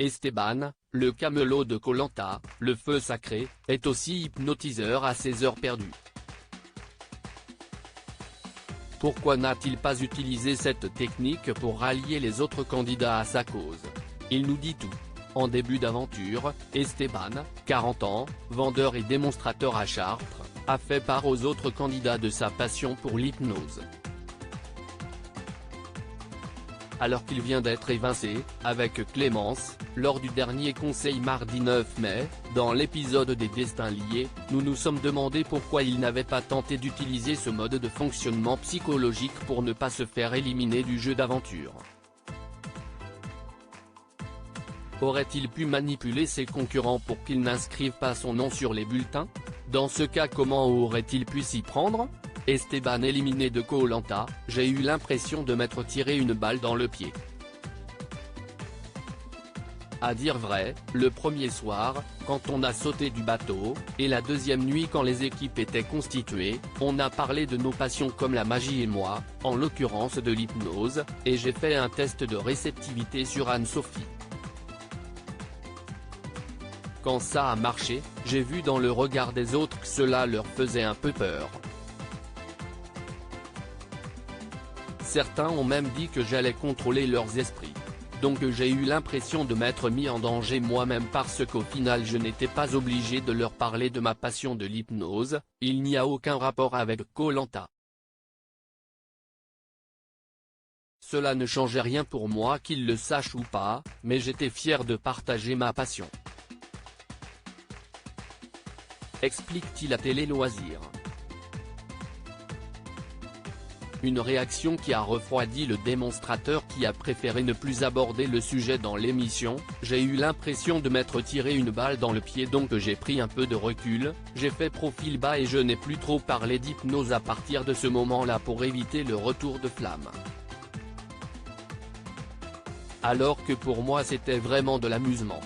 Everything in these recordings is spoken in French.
Esteban, le camelot de Koh Lanta, le feu sacré, est aussi hypnotiseur à ses heures perdues. Pourquoi n'a-t-il pas utilisé cette technique pour rallier les autres candidats à sa cause? Il nous dit tout. En début d'aventure, Esteban, 40 ans, vendeur et démonstrateur à Chartres, a fait part aux autres candidats de sa passion pour l'hypnose. Alors qu'il vient d'être évincé, avec Clémence, lors du dernier conseil mardi 9 mai, dans l'épisode des Destins liés, nous nous sommes demandé pourquoi il n'avait pas tenté d'utiliser ce mode de fonctionnement psychologique pour ne pas se faire éliminer du jeu d'aventure. Aurait-il pu manipuler ses concurrents pour qu'ils n'inscrivent pas son nom sur les bulletins? Dans ce cas, comment aurait-il pu s'y prendre? Esteban éliminé de Koh Lanta, j'ai eu l'impression de m'être tiré une balle dans le pied. À dire vrai, le premier soir, quand on a sauté du bateau, et la deuxième nuit quand les équipes étaient constituées, on a parlé de nos passions comme la magie et moi, en l'occurrence de l'hypnose, et j'ai fait un test de réceptivité sur Anne-Sophie. Quand ça a marché, j'ai vu dans le regard des autres que cela leur faisait un peu peur. Certains ont même dit que j'allais contrôler leurs esprits. Donc j'ai eu l'impression de m'être mis en danger moi-même parce qu'au final je n'étais pas obligé de leur parler de ma passion de l'hypnose, il n'y a aucun rapport avec Koh Lanta. Cela ne changeait rien pour moi qu'ils le sachent ou pas, mais j'étais fier de partager ma passion. Explique-t-il à Télé Loisirs. Une réaction qui a refroidi le démonstrateur qui a préféré ne plus aborder le sujet dans l'émission. J'ai eu l'impression de m'être tiré une balle dans le pied, donc j'ai pris un peu de recul, j'ai fait profil bas et je n'ai plus trop parlé d'hypnose à partir de ce moment-là pour éviter le retour de flamme. Alors que pour moi c'était vraiment de l'amusement.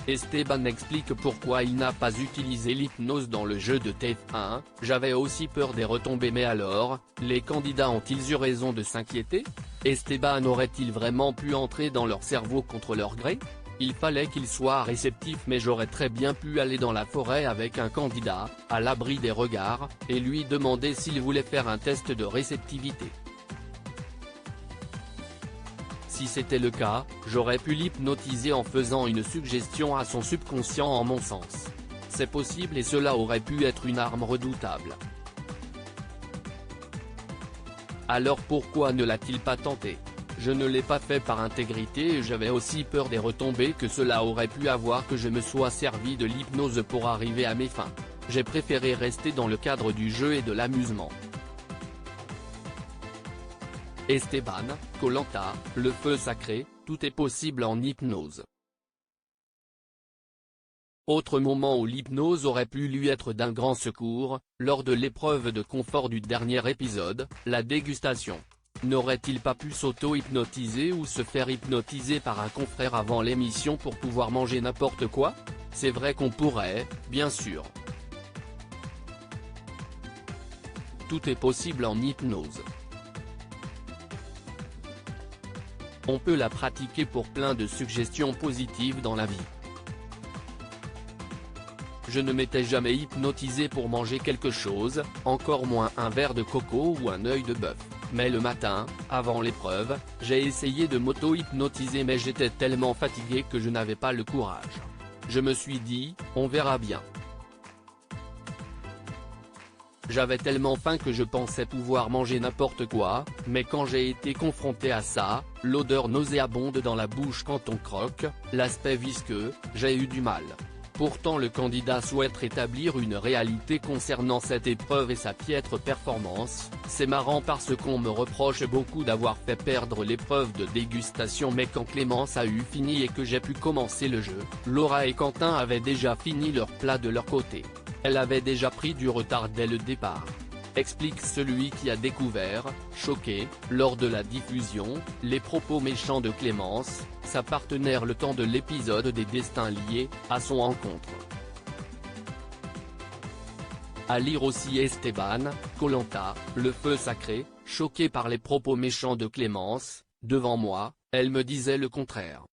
Esteban explique pourquoi il n'a pas utilisé l'hypnose dans le jeu de TF1, j'avais aussi peur des retombées, mais alors, les candidats ont-ils eu raison de s'inquiéter? Esteban aurait-il vraiment pu entrer dans leur cerveau contre leur gré? Il fallait qu'il soit réceptif, mais j'aurais très bien pu aller dans la forêt avec un candidat, à l'abri des regards, et lui demander s'il voulait faire un test de réceptivité. Si c'était le cas, j'aurais pu l'hypnotiser en faisant une suggestion à son subconscient en mon sens. C'est possible et cela aurait pu être une arme redoutable. Alors pourquoi ne l'a-t-il pas tenté? Je ne l'ai pas fait par intégrité et j'avais aussi peur des retombées que cela aurait pu avoir que je me sois servi de l'hypnose pour arriver à mes fins. J'ai préféré rester dans le cadre du jeu et de l'amusement. Esteban, Koh Lanta, le feu sacré, tout est possible en hypnose. Autre moment où l'hypnose aurait pu lui être d'un grand secours, lors de l'épreuve de confort du dernier épisode, la dégustation. N'aurait-il pas pu s'auto-hypnotiser ou se faire hypnotiser par un confrère avant l'émission pour pouvoir manger n'importe quoi? C'est vrai qu'on pourrait, bien sûr. Tout est possible en hypnose. On peut la pratiquer pour plein de suggestions positives dans la vie. Je ne m'étais jamais hypnotisé pour manger quelque chose, encore moins un verre de coco ou un œil de bœuf, mais le matin, avant l'épreuve, j'ai essayé de m'auto-hypnotiser mais j'étais tellement fatigué que je n'avais pas le courage. Je me suis dit, on verra bien. J'avais tellement faim que je pensais pouvoir manger n'importe quoi, mais quand j'ai été confronté à ça, l'odeur nauséabonde dans la bouche quand on croque, l'aspect visqueux, j'ai eu du mal. Pourtant le candidat souhaite rétablir une réalité concernant cette épreuve et sa piètre performance. C'est marrant parce qu'on me reproche beaucoup d'avoir fait perdre l'épreuve de dégustation, mais quand Clémence a eu fini et que j'ai pu commencer le jeu, Laura et Quentin avaient déjà fini leur plat de leur côté. Elle avait déjà pris du retard dès le départ. Explique celui qui a découvert, choqué, lors de la diffusion, les propos méchants de Clémence, sa partenaire le temps de l'épisode des Destins liés, à son encontre. À lire aussi Esteban, Koh Lanta, le feu sacré, choqué par les propos méchants de Clémence, devant moi, Elle me disait le contraire.